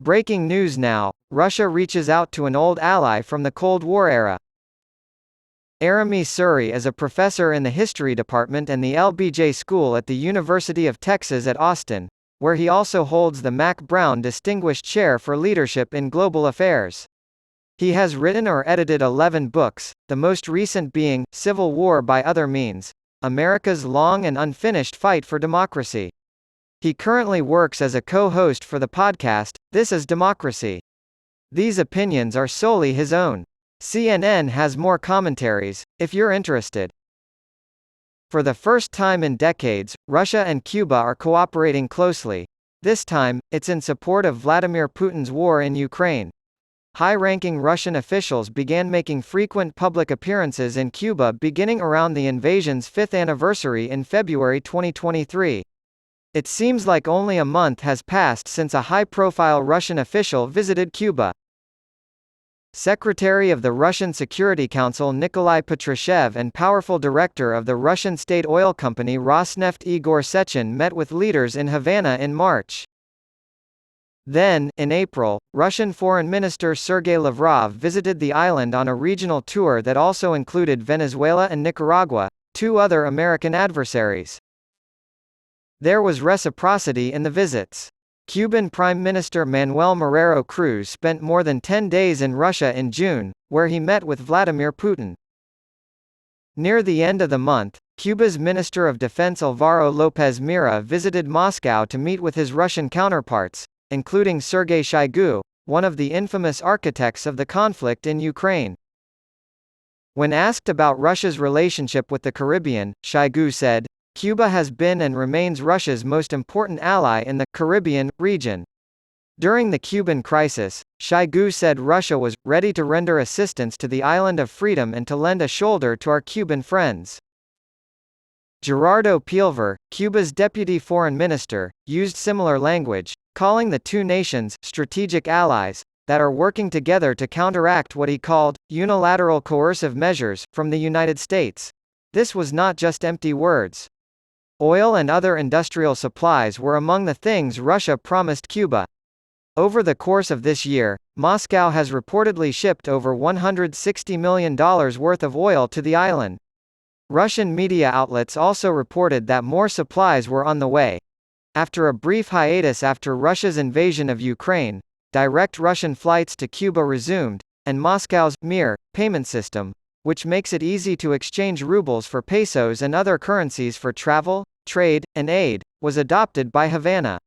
Breaking news now, Russia reaches out to an old ally from the Cold War era. Aramis Suri is a professor in the history department and the LBJ School at the University of Texas at Austin, where he also holds the Mac Brown Distinguished Chair for Leadership in Global Affairs. He has written or edited 11 books, the most recent being Civil War by Other Means: America's Long and Unfinished Fight for Democracy. He currently works as a co-host for the podcast, This is Democracy. These opinions are solely his own. CNN has more commentaries, if you're interested. For the first time in decades, Russia and Cuba are cooperating closely. This time, it's in support of Vladimir Putin's war in Ukraine. High-ranking Russian officials began making frequent public appearances in Cuba beginning around the invasion's 5th anniversary in February 2023. It seems like only a month has passed since a high-profile Russian official visited Cuba. Secretary of the Russian Security Council Nikolai Patrushev and powerful director of the Russian state oil company Rosneft Igor Sechin met with leaders in Havana in March. Then, in April, Russian Foreign Minister Sergei Lavrov visited the island on a regional tour that also included Venezuela and Nicaragua, two other American adversaries. There was reciprocity in the visits. Cuban Prime Minister Manuel Marrero Cruz spent more than 10 days in Russia in June, where he met with Vladimir Putin. Near the end of the month, Cuba's Minister of Defense Alvaro López Mira visited Moscow to meet with his Russian counterparts, including Sergei Shoigu, one of the infamous architects of the conflict in Ukraine. When asked about Russia's relationship with the Caribbean, Shoigu said, "Cuba has been and remains Russia's most important ally in the Caribbean region." During the Cuban crisis, Shoigu said Russia was ready to render assistance to the island of freedom and to lend a shoulder to our Cuban friends. Gerardo Pilver, Cuba's deputy foreign minister, used similar language, calling the two nations strategic allies that are working together to counteract what he called unilateral coercive measures from the United States. This was not just empty words. Oil and other industrial supplies were among the things Russia promised Cuba. Over the course of this year, Moscow has reportedly shipped over $160 million worth of oil to the island. Russian media outlets also reported that more supplies were on the way. After a brief hiatus after Russia's invasion of Ukraine, direct Russian flights to Cuba resumed, and Moscow's Mir payment system, which makes it easy to exchange rubles for pesos and other currencies for travel, trade, and aid, was adopted by Havana.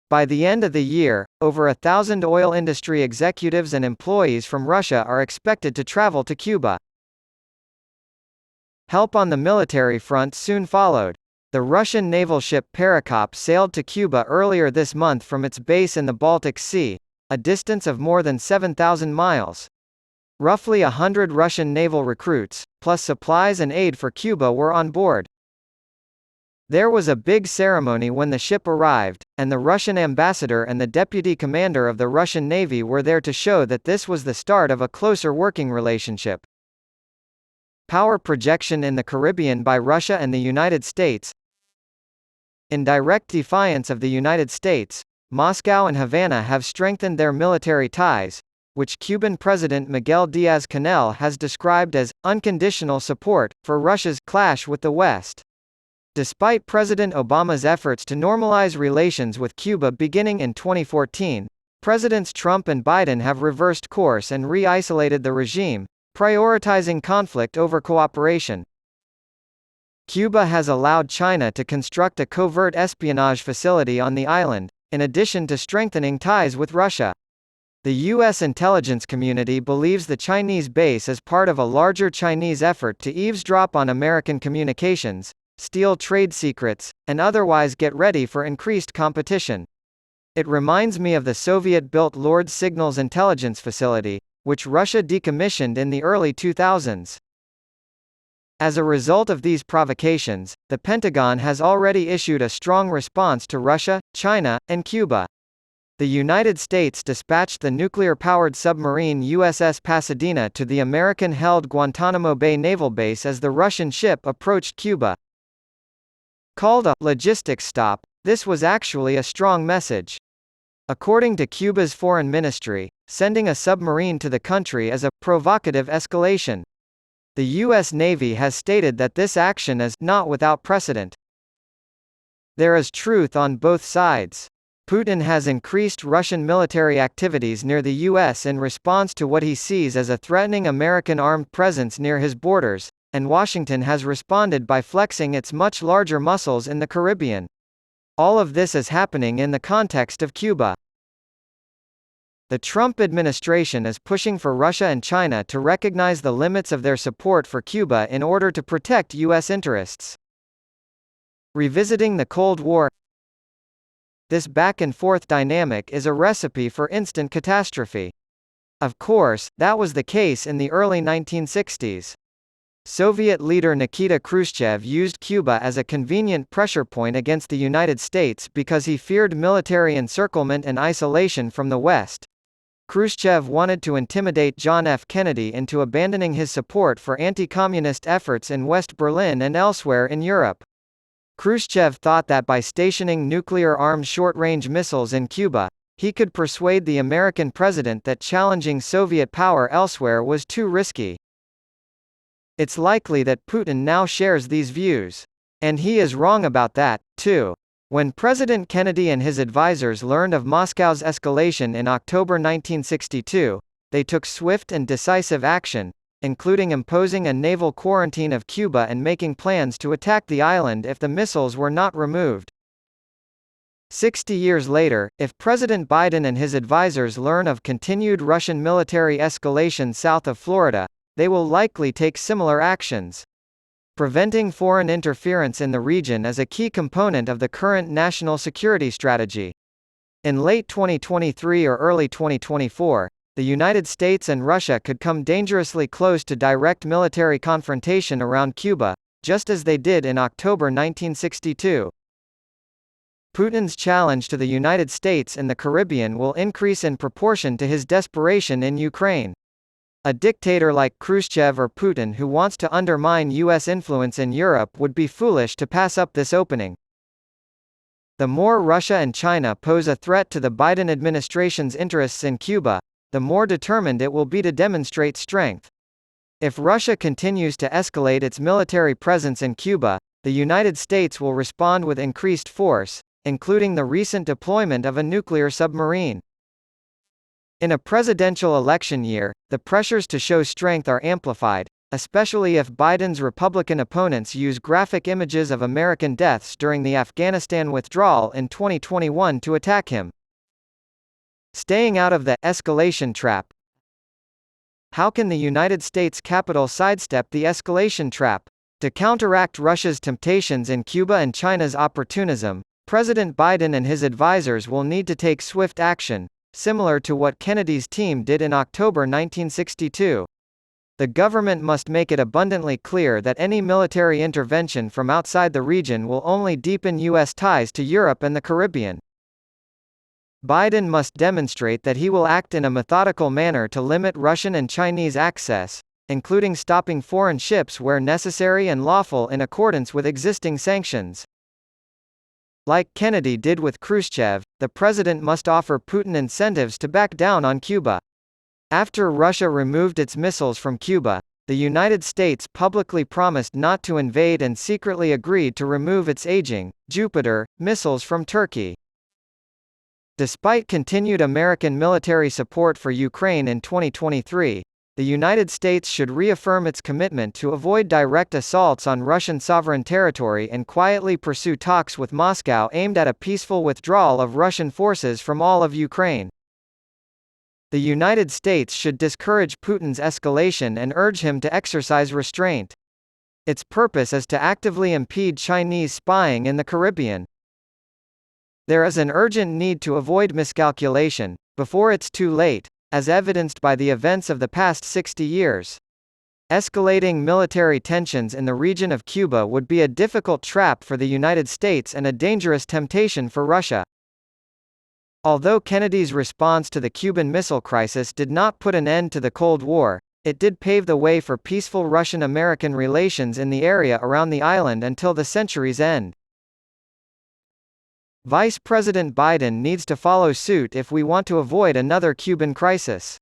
By the end of the year, over 1,000 oil industry executives and employees from Russia are expected to travel to Cuba. Help on the military front soon followed. The Russian naval ship Perekop sailed to Cuba earlier this month from its base in the Baltic Sea, a distance of more than 7,000 miles. Roughly 100 Russian naval recruits, plus supplies and aid for Cuba, were on board. There was a big ceremony when the ship arrived, and the Russian ambassador and the deputy commander of the Russian Navy were there to show that this was the start of a closer working relationship. Power projection in the Caribbean by Russia and the United States. In direct defiance of the United States, Moscow and Havana have strengthened their military ties, which Cuban President Miguel Díaz-Canel has described as unconditional support for Russia's clash with the West. Despite President Obama's efforts to normalize relations with Cuba beginning in 2014, Presidents Trump and Biden have reversed course and re-isolated the regime, prioritizing conflict over cooperation. Cuba has allowed China to construct a covert espionage facility on the island, in addition to strengthening ties with Russia. The U.S. intelligence community believes the Chinese base is part of a larger Chinese effort to eavesdrop on American communications, steal trade secrets, and otherwise get ready for increased competition. It reminds me of the Soviet-built Lord Signals intelligence facility, which Russia decommissioned in the early 2000s. As a result of these provocations, the Pentagon has already issued a strong response to Russia, China, and Cuba. The United States dispatched the nuclear-powered submarine USS Pasadena to the American-held Guantanamo Bay naval base as the Russian ship approached Cuba. Called a logistics stop, this was actually a strong message. According to Cuba's foreign ministry, sending a submarine to the country is a provocative escalation. The U.S. Navy has stated that this action is not without precedent. There is truth on both sides. Putin has increased Russian military activities near the U.S. in response to what he sees as a threatening American armed presence near his borders, and Washington has responded by flexing its much larger muscles in the Caribbean. All of this is happening in the context of Cuba. The Trump administration is pushing for Russia and China to recognize the limits of their support for Cuba in order to protect U.S. interests. Revisiting the Cold War. This back-and-forth dynamic is a recipe for instant catastrophe. Of course, that was the case in the early 1960s. Soviet leader Nikita Khrushchev used Cuba as a convenient pressure point against the United States because he feared military encirclement and isolation from the West. Khrushchev wanted to intimidate John F. Kennedy into abandoning his support for anti-communist efforts in West Berlin and elsewhere in Europe. Khrushchev thought that by stationing nuclear-armed short-range missiles in Cuba, he could persuade the American president that challenging Soviet power elsewhere was too risky. It's likely that Putin now shares these views. And he is wrong about that, too. When President Kennedy and his advisors learned of Moscow's escalation in October 1962, they took swift and decisive action, including imposing a naval quarantine of Cuba and making plans to attack the island if the missiles were not removed. 60 years later, if President Biden and his advisors learn of continued Russian military escalation south of Florida, they will likely take similar actions. Preventing foreign interference in the region is a key component of the current national security strategy. In late 2023 or early 2024, the United States and Russia could come dangerously close to direct military confrontation around Cuba, just as they did in October 1962. Putin's challenge to the United States in the Caribbean will increase in proportion to his desperation in Ukraine. A dictator like Khrushchev or Putin who wants to undermine U.S. influence in Europe would be foolish to pass up this opening. The more Russia and China pose a threat to the Biden administration's interests in Cuba, the more determined it will be to demonstrate strength. If Russia continues to escalate its military presence in Cuba, the United States will respond with increased force, including the recent deployment of a nuclear submarine. In a presidential election year, the pressures to show strength are amplified, especially if Biden's Republican opponents use graphic images of American deaths during the Afghanistan withdrawal in 2021 to attack him. Staying out of the escalation trap. How can the United States Capitol sidestep the escalation trap? To counteract Russia's temptations in Cuba and China's opportunism, President Biden and his advisors will need to take swift action, similar to what Kennedy's team did in October 1962. The government must make it abundantly clear that any military intervention from outside the region will only deepen U.S. ties to Europe and the Caribbean. Biden must demonstrate that he will act in a methodical manner to limit Russian and Chinese access, including stopping foreign ships where necessary and lawful in accordance with existing sanctions. Like Kennedy did with Khrushchev, the president must offer Putin incentives to back down on Cuba. After Russia removed its missiles from Cuba, the United States publicly promised not to invade and secretly agreed to remove its aging Jupiter missiles from Turkey. Despite continued American military support for Ukraine in 2023, the United States should reaffirm its commitment to avoid direct assaults on Russian sovereign territory and quietly pursue talks with Moscow aimed at a peaceful withdrawal of Russian forces from all of Ukraine. The United States should discourage Putin's escalation and urge him to exercise restraint. Its purpose is to actively impede Chinese spying in the Caribbean. There is an urgent need to avoid miscalculation, before it's too late, as evidenced by the events of the past 60 years. Escalating military tensions in the region of Cuba would be a difficult trap for the United States and a dangerous temptation for Russia. Although Kennedy's response to the Cuban Missile Crisis did not put an end to the Cold War, it did pave the way for peaceful Russian-American relations in the area around the island until the century's end. Vice President Biden needs to follow suit if we want to avoid another Cuban crisis.